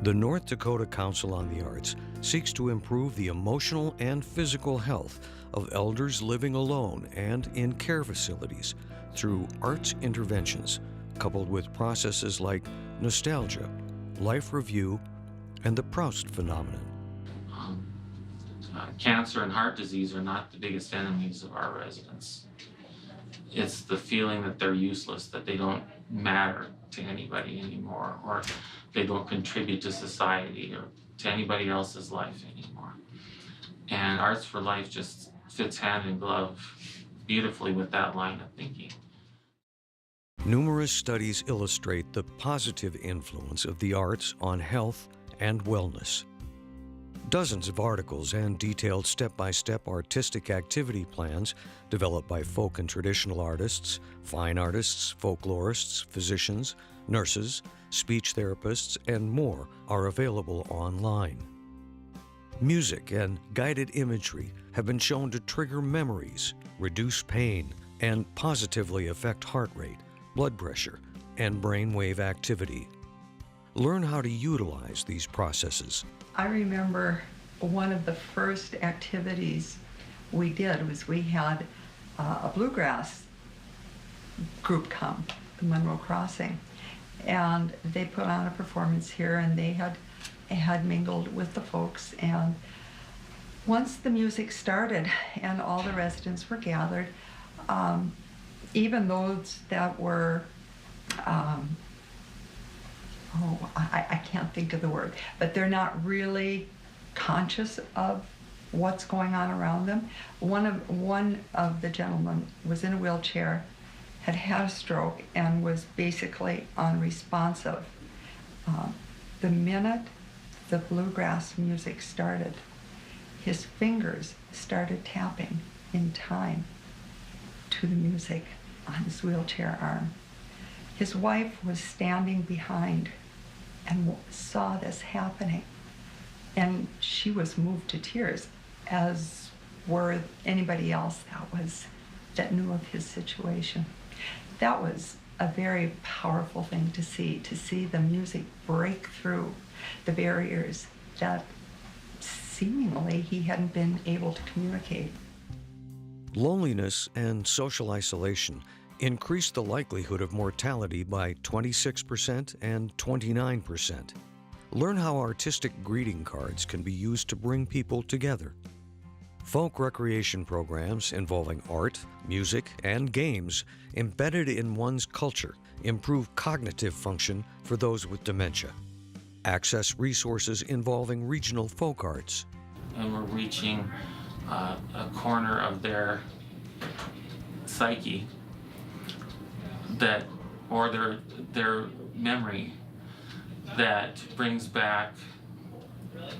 The North Dakota Council on the Arts seeks to improve the emotional and physical health of elders living alone and in care facilities through arts interventions, coupled with processes like nostalgia, life review, and the Proust phenomenon. Cancer and heart disease are not the biggest enemies of our residents. It's the feeling that they're useless, that they don't matter to anybody anymore, or they don't contribute to society or to anybody else's life anymore. And Arts for Life just fits hand in glove beautifully with that line of thinking. Numerous studies illustrate the positive influence of the arts on health and wellness. Dozens of articles and detailed step-by-step artistic activity plans developed by folk and traditional artists, fine artists, folklorists, physicians, nurses, speech therapists, and more are available online. Music and guided imagery have been shown to trigger memories, reduce pain, and positively affect heart rate, blood pressure, and brainwave activity. Learn how to utilize these processes. I remember one of the first activities we did was we had a bluegrass group come, the Monroe Crossing, and they put on a performance here, and they had mingled with the folks. And once the music started and all the residents were gathered, even those that were I can't think of the word, but they're not really conscious of what's going on around them. One of the gentlemen was in a wheelchair, had had a stroke, and was basically unresponsive. The minute the bluegrass music started, his fingers started tapping in time to the music on his wheelchair arm. His wife was standing behind and saw this happening, and she was moved to tears, as were anybody else that knew of his situation. That was a very powerful thing to see the music break through the barriers that seemingly he hadn't been able to communicate. Loneliness and social isolation increase the likelihood of mortality by 26% and 29%. Learn how artistic greeting cards can be used to bring people together. Folk recreation programs involving art, music, and games embedded in one's culture improve cognitive function for those with dementia. Access resources involving regional folk arts. And we're reaching a corner of their psyche or their memory that brings back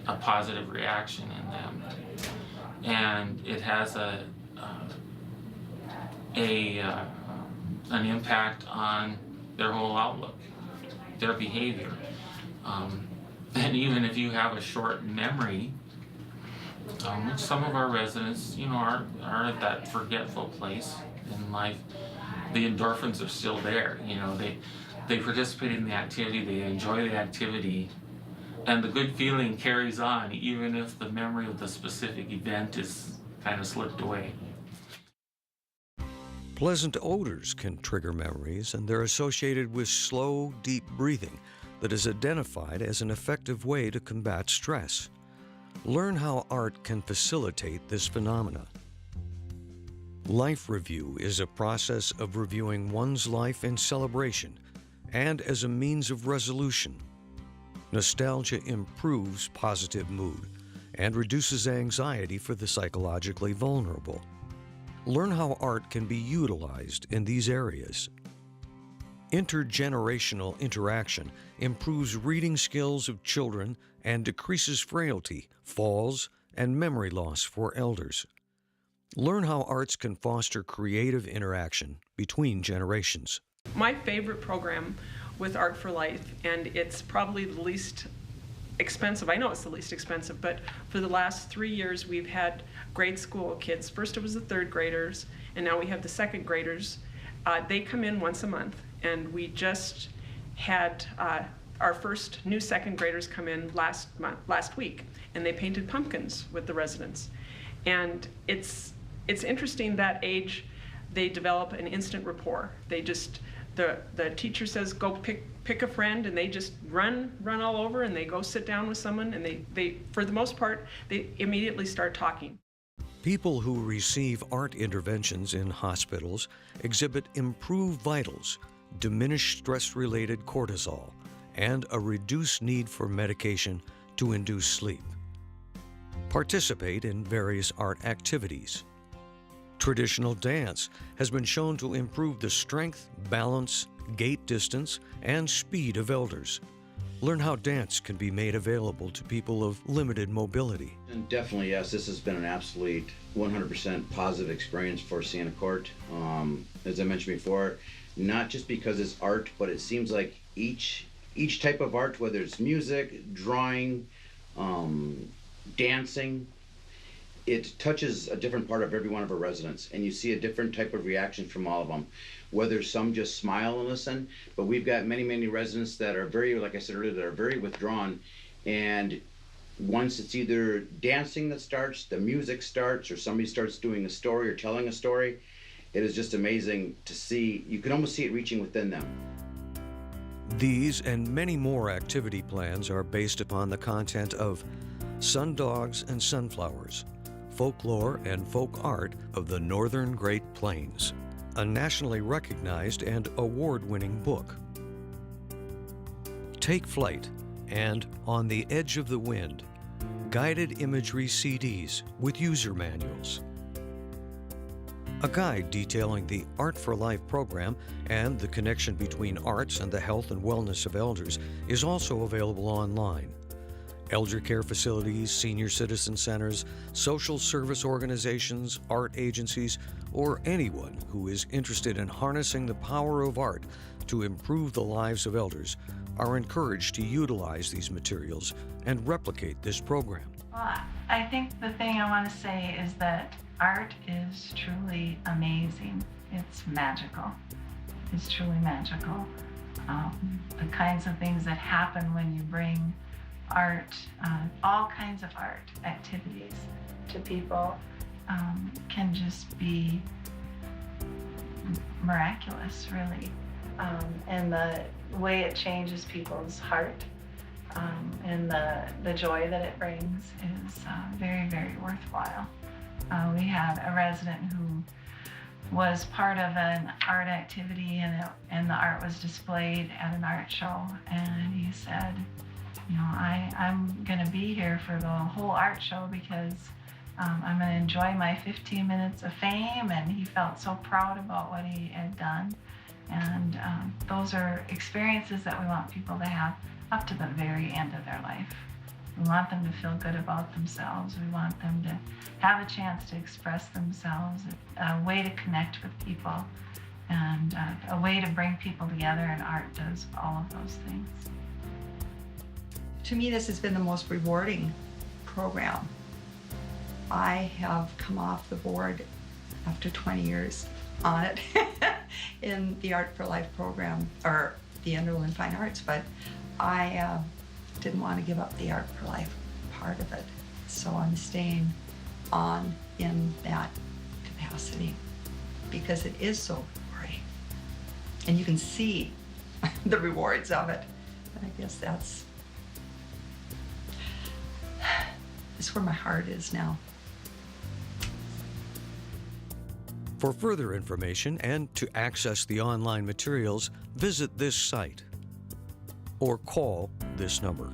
a positive reaction in them, and it has an impact on their whole outlook, their behavior, and even if you have a short memory, which some of our residents, are at that forgetful place in life. The endorphins are still there. They participate in the activity, they enjoy the activity, and the good feeling carries on even if the memory of the specific event is kind of slipped away. Pleasant odors can trigger memories, and they're associated with slow, deep breathing that is identified as an effective way to combat stress. Learn how art can facilitate this phenomena. Life review is a process of reviewing one's life in celebration and as a means of resolution. Nostalgia improves positive mood and reduces anxiety for the psychologically vulnerable. Learn how art can be utilized in these areas. Intergenerational interaction improves reading skills of children and decreases frailty, falls, and memory loss for elders. Learn how arts can foster creative interaction between generations. My favorite program with Art for Life, and it's probably the least expensive, I know it's the least expensive, but for the last 3 years we've had grade school kids. First it was the third graders, and now we have the second graders. They come in once a month, and we just had our first new second graders come in last week, and they painted pumpkins with the residents. And it's interesting that age, they develop an instant rapport. They just, the teacher says, go pick a friend, and they just run all over, and they go sit down with someone, and they for the most part, they immediately start talking. People who receive art interventions in hospitals exhibit improved vitals, diminished stress-related cortisol, and a reduced need for medication to induce sleep. Participate in various art activities. Traditional dance has been shown to improve the strength, balance, gait distance, and speed of elders. Learn how dance can be made available to people of limited mobility. And definitely, yes, this has been an absolute 100% positive experience for Sienna Court. As I mentioned before, not just because it's art, but it seems like each type of art, whether it's music, drawing, dancing, it touches a different part of every one of our residents, and you see a different type of reaction from all of them. Whether some just smile and listen, but we've got many residents that are very, like I said earlier, that are very withdrawn, and once it's either dancing that starts, the music starts, or somebody starts doing a story or telling a story, it is just amazing to see. You can almost see it reaching within them. These and many more activity plans are based upon the content of Sundogs and Sunflowers, Folklore and Folk Art of the Northern Great Plains, a nationally recognized and award-winning book. Take Flight and On the Edge of the Wind, guided imagery CDs with user manuals. A guide detailing the Art for Life program and the connection between arts and the health and wellness of elders is also available online. Elder care facilities, senior citizen centers, social service organizations, art agencies, or anyone who is interested in harnessing the power of art to improve the lives of elders are encouraged to utilize these materials and replicate this program. Well, I think the thing I want to say is that art is truly amazing. It's magical. It's truly magical. The kinds of things that happen when you bring art, all kinds of art activities to people can just be miraculous, really. And the way it changes people's heart and the joy that it brings is very worthwhile. We had a resident who was part of an art activity, and the art was displayed at an art show, and he said, you know, I'm going to be here for the whole art show because I'm going to enjoy my 15 minutes of fame, and he felt so proud about what he had done. And those are experiences that we want people to have up to the very end of their life. We want them to feel good about themselves. We want them to have a chance to express themselves, a way to connect with people, and a way to bring people together, and art does all of those things. To me, this has been the most rewarding program. I have come off the board after 20 years on it in the Art for Life program, or the Underland Fine Arts, but I didn't want to give up the Art for Life part of it. So I'm staying on in that capacity because it is so rewarding. And you can see the rewards of it. And I guess that's where my heart is now. For further information and to access the online materials, visit this site or call this number.